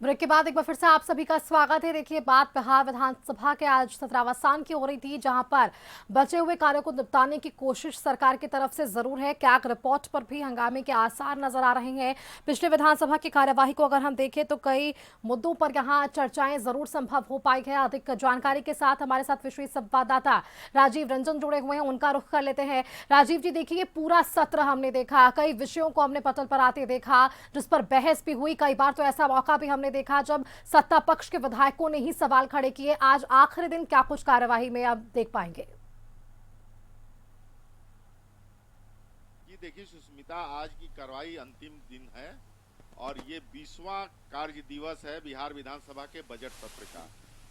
Break के बाद एक बार फिर से आप सभी का स्वागत है। देखिए, बात बिहार विधानसभा के आज सत्रावसान की हो रही थी, जहां पर बचे हुए कार्यों को निपटाने की कोशिश सरकार की तरफ से जरूर है। कैग रिपोर्ट पर भी हंगामे के आसार नजर आ रहे हैं। पिछले विधानसभा की कार्यवाही को अगर हम देखें तो कई मुद्दों पर यहां चर्चाएं जरूर संभव हो पाई है। अधिक जानकारी के साथ हमारे साथ विशेष संवाददाता राजीव रंजन जुड़े हुए हैं, उनका रुख कर लेते हैं। राजीव जी, देखिए, पूरा सत्र हमने देखा, कई विषयों को हमने पटल पर आते देखा, जिस पर बहस भी हुई। कई बार तो ऐसा मौका भी हमने देखा जब सत्ता पक्ष के विधायकों ने ही सवाल खड़े किए। आज आखिरी दिन क्या कुछ कार्यवाही में अब देख पाएंगे? जी देखिए सुष्मिता, आज की कार्रवाई अंतिम दिन है और ये 20वां कार्य दिवस है बिहार विधानसभा के बजट सत्र का।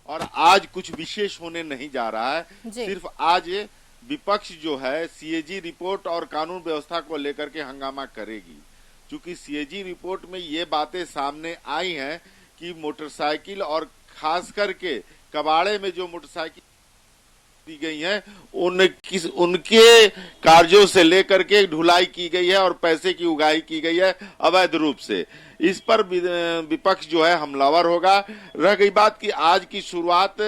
और आज कुछ विशेष होने नहीं जा रहा है। सिर्फ आज विपक्ष जो है सीएजी रिपोर्ट और कानून व्यवस्था को लेकर के हंगामा करेगी। चूंकि सीएजी रिपोर्ट में ये बातें सामने आई हैं कि मोटरसाइकिल और खास करके कबाड़े में जो मोटरसाइकिल दी गई है उनके कार्यों से लेकर के ढुलाई की गई है और पैसे की उगाही की गई है अवैध रूप से। इस पर विपक्ष जो है हमलावर होगा। रह गई बात कि आज की शुरुआत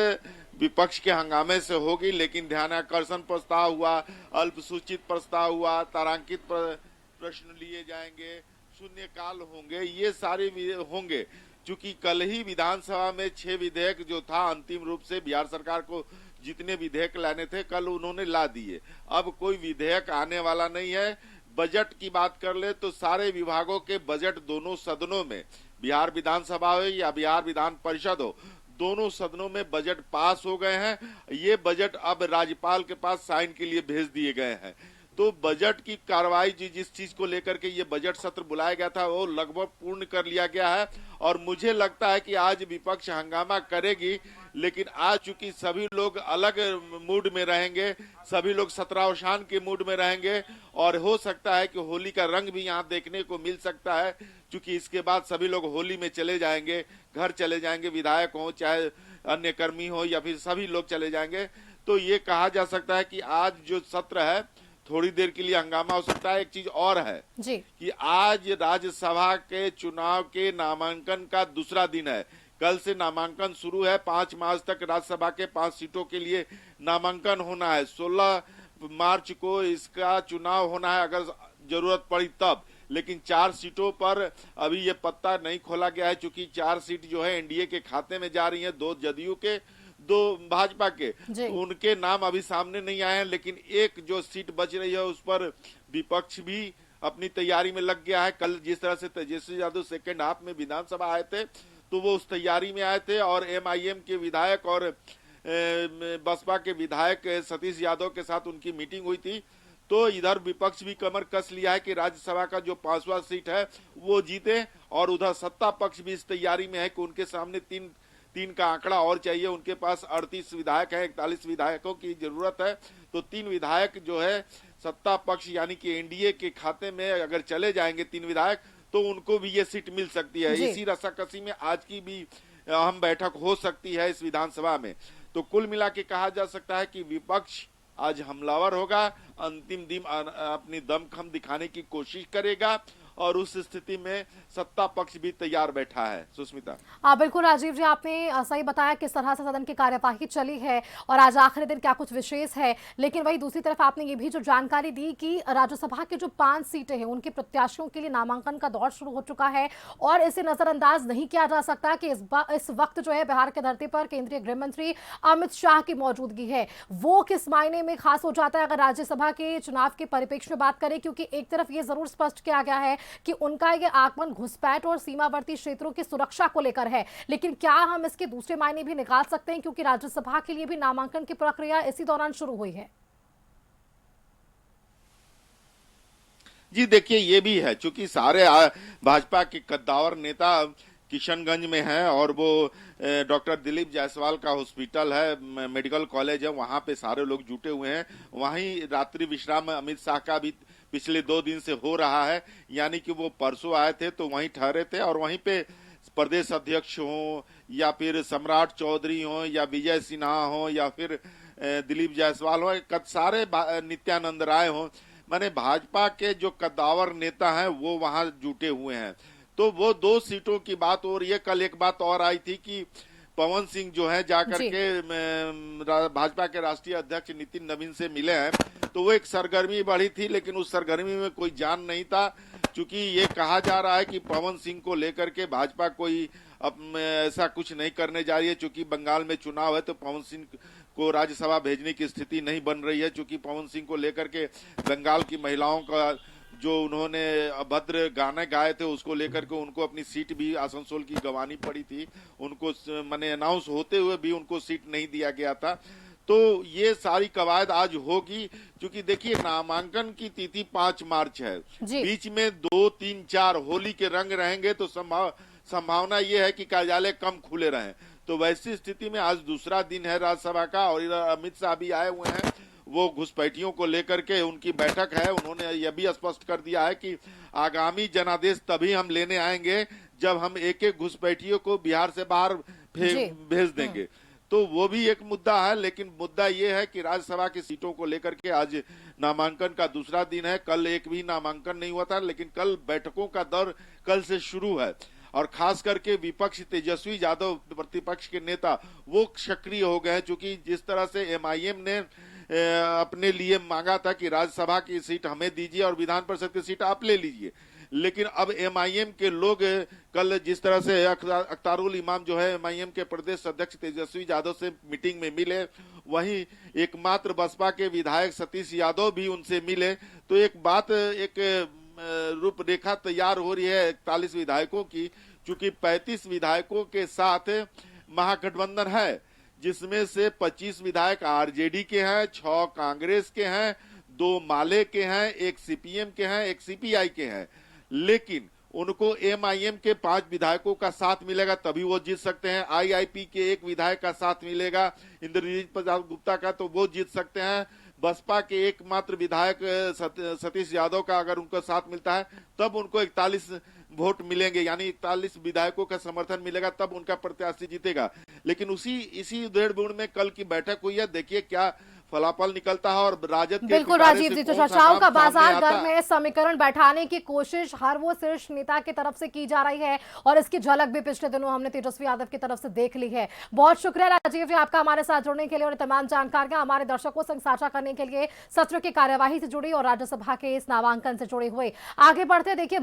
विपक्ष के हंगामे से होगी, लेकिन ध्यानाकर्षण प्रस्ताव हुआ, अल्पसूचित प्रस्ताव हुआ, तारांकित प्रश्न लिए जाएंगे, शून्यकाल होंगे, ये सारे होंगे। चूंकि कल ही विधानसभा में 6 विधेयक जो था अंतिम रूप से बिहार सरकार को जितने विधेयक लाने थे कल उन्होंने ला दिए। अब कोई विधेयक आने वाला नहीं है। बजट की बात कर ले तो सारे विभागों के बजट दोनों सदनों में, बिहार विधानसभा हो या बिहार विधान परिषद हो, दोनों सदनों में बजट पास हो गए हैं। ये बजट अब राज्यपाल के पास साइन के लिए भेज दिए गए हैं। तो बजट की कार्रवाई जिस चीज को लेकर के ये बजट सत्र बुलाया गया था वो लगभग पूर्ण कर लिया गया है। और मुझे लगता है कि आज विपक्ष हंगामा करेगी, लेकिन आज चूंकि सभी लोग अलग मूड में रहेंगे, सभी लोग सत्रावसान के मूड में रहेंगे और हो सकता है कि होली का रंग भी यहाँ देखने को मिल सकता है। चूंकि इसके बाद सभी लोग होली में चले जाएंगे, घर चले जाएंगे, विधायक हो चाहे अन्य कर्मी हो या फिर सभी लोग चले जाएंगे। तो ये कहा जा सकता है कि आज जो सत्र है थोड़ी देर के लिए हंगामा हो सकता है। एक चीज और है जी कि आज राज्यसभा के चुनाव के नामांकन का दूसरा दिन है। कल से नामांकन शुरू है। 5 मार्च तक राज्यसभा के 5 सीटों के लिए नामांकन होना है। 16 मार्च को इसका चुनाव होना है अगर जरूरत पड़ी तब। लेकिन 4 सीटों पर अभी ये पत्ता नहीं खोला गया है, चूंकि 4 सीट जो है एनडीए के खाते में जा रही है, 2 जदयू के, 2 भाजपा के। तो उनके नाम अभी सामने नहीं आए हैं। लेकिन एक जो सीट बच रही है उस पर विपक्ष भी अपनी तैयारी में लग गया है। कल जिस तरह से तेजस्वी यादव सेकेंड हाफ में विधानसभा आए थे तो वो उस तैयारी में आए थे और एमआईएम के विधायक और बसपा के विधायक सतीश यादव के साथ उनकी मीटिंग हुई थी। तो इधर विपक्ष भी कमर कस लिया है कि राज्यसभा का जो 5वां सीट है वो जीते, और उधर सत्ता पक्ष भी इस तैयारी में है कि उनके सामने तीन का आंकड़ा और चाहिए। उनके पास 38 विधायक है, 41 विधायकों की जरूरत है। तो 3 विधायक जो है सत्ता पक्ष यानी कि एनडीए के खाते में अगर चले जाएंगे 3 विधायक तो उनको भी ये सीट मिल सकती है। इसी रस्साकसी में आज की भी अहम बैठक हो सकती है इस विधानसभा में। तो कुल मिला के कहा जा सकता है कि विपक्ष आज हमलावर होगा, अंतिम दिन अपनी दमखम दिखाने की कोशिश करेगा और उस स्थिति में सत्ता पक्ष भी तैयार बैठा है। सुष्मिता, बिल्कुल राजीव जी, आपने सही बताया किस तरह से सदन की कार्यवाही चली है और आज आखिरी दिन क्या कुछ विशेष है। लेकिन वही दूसरी तरफ आपने ये भी जो जानकारी दी कि राज्यसभा के जो 5 सीटें हैं उनके प्रत्याशियों के लिए नामांकन का दौर शुरू हो चुका है और इसे नजरअंदाज नहीं किया जा सकता कि इस वक्त जो है बिहार के धरती पर केंद्रीय गृह मंत्री अमित शाह की मौजूदगी है। वो किस मायने में खास हो जाता है अगर राज्यसभा के चुनाव के परिप्रेक्ष्य में बात करें, क्योंकि एक तरफ ये जरूर स्पष्ट किया गया है कि उनका ये आगमन घुसपैठ और सीमावर्ती क्षेत्रों की सुरक्षा को लेकर है। लेकिन क्या हम इसके दूसरे मायने भी निकाल सकते हैं, क्योंकि राज्यसभा के लिए भी नामांकन की प्रक्रिया इसी दौरान शुरू हुई है? जी देखिए, ये भी है चूंकि सारे भाजपा के कद्दावर नेता किशनगंज में हैं और वो डॉक्टर दिलीप जायसवाल का हॉस्पिटल है, मेडिकल कॉलेज है, वहां पे सारे लोग जुटे हुए हैं। वहीं रात्रि विश्राम अमित शाह का भी पिछले 2 दिन से हो रहा है। यानी कि वो परसों आए थे तो वहीं ठहरे थे और वहीं पे प्रदेश अध्यक्ष हो या फिर सम्राट चौधरी हो या विजय सिन्हा हो या फिर दिलीप जायसवाल हो, सारे नित्यानंद राय हो, माने भाजपा के जो कद्दावर नेता हैं वो वहां जुटे हुए हैं। तो वो 2 सीटों की बात हो रही है। कल एक बात और आई थी कि पवन सिंह जो है जाकर जी। के भाजपा के राष्ट्रीय अध्यक्ष नितिन नवीन से मिले हैं, तो वो एक सरगर्मी बढ़ी थी, लेकिन उस सरगर्मी में कोई जान नहीं था, क्योंकि ये कहा जा रहा है कि पवन सिंह को लेकर के भाजपा कोई अब ऐसा कुछ नहीं करने जा रही है। चूंकि बंगाल में चुनाव है तो पवन सिंह को राज्यसभा भेजने की स्थिति नहीं बन रही है, क्योंकि पवन सिंह को लेकर के बंगाल की महिलाओं का जो उन्होंने अभद्र गाने गाए थे उसको लेकर के उनको अपनी सीट भी आसनसोल की गंवानी पड़ी थी। उनको माने अनाउंस होते हुए भी उनको सीट नहीं दिया गया था। तो ये सारी कवायद आज होगी, क्योंकि देखिए नामांकन की तिथि 5 मार्च है, जी। बीच में 2, 3, 4 होली के रंग रहेंगे, तो संभावना ये है कि कार्यालय कम खुले रहें। तो वैसी स्थिति में आज दूसरा दिन है राज्यसभा का, और अमित शाह भी आए हुए हैं, वो घुसपैठियों को लेकर के उनकी बैठक है। उन्होंने यह भी स्पष्ट कर दिया है कि आगामी जनादेश तभी हम लेने आएंगे जब हम एक एक घुसपैठियों को बिहार से बाहर भेज देंगे। तो वो भी एक मुद्दा है, लेकिन मुद्दा ये है कि राज्यसभा की सीटों को लेकर के आज नामांकन का दूसरा दिन है। कल एक भी नामांकन नहीं हुआ था, लेकिन कल बैठकों का दौर कल से शुरू है, और खास करके विपक्ष तेजस्वी यादव प्रतिपक्ष के नेता वो सक्रिय हो गए हैं, क्योंकि जिस तरह से एमआईएम ने अपने लिए मांगा था कि राज्यसभा की सीट हमें दीजिए और विधान परिषद की सीट आप ले लीजिए, लेकिन अब एमआईएम के लोग कल जिस तरह से अख्तारुल इमाम जो है एमआईएम के प्रदेश अध्यक्ष तेजस्वी यादव से मीटिंग में मिले, वहीं एकमात्र बसपा के विधायक सतीश यादव भी उनसे मिले। तो एक बात, एक रूपरेखा तैयार हो रही है 41 विधायकों की, चूंकि 35 विधायकों के साथ महागठबंधन है, जिसमें से 25 विधायक आरजेडी के हैं, 6 कांग्रेस के हैं, 2 माले के हैं, 1 सीपीएम के हैं, 1 सीपीआई के हैं। लेकिन उनको एमआईएम के 5 विधायकों का साथ मिलेगा तभी वो जीत सकते हैं। आईआईपी के 1 विधायक का साथ मिलेगा इंद्रजीत प्रसाद गुप्ता का, तो वो जीत सकते हैं। बसपा के एकमात्र विधायक सतीश यादव का अगर उनको साथ मिलता है तब उनको 41 वोट मिलेंगे, यानी 41 विधायकों का समर्थन मिलेगा, तब उनका प्रत्याशी जीतेगा। लेकिन इसी उधेड़-बुन में कल की बैठक हुई है, देखिए क्या फलाफल निकलता है। और राजद के बिल्कुल राजीव जी, तो चर्चाओं का बाजार गर्म में समीकरण बैठाने की कोशिश हर वो शीर्ष नेता की तरफ से की जा रही है, और इसकी झलक भी पिछले दिनों हमने तेजस्वी यादव की तरफ से देख ली है। बहुत शुक्रिया राजीव जी आपका हमारे साथ जुड़ने के लिए, और तमाम जानकारियां हमारे दर्शकों से साझा करने के लिए, सत्र की कार्यवाही से जुड़ी और राज्यसभा के इस नामांकन से जुड़े हुए। आगे बढ़ते देखिए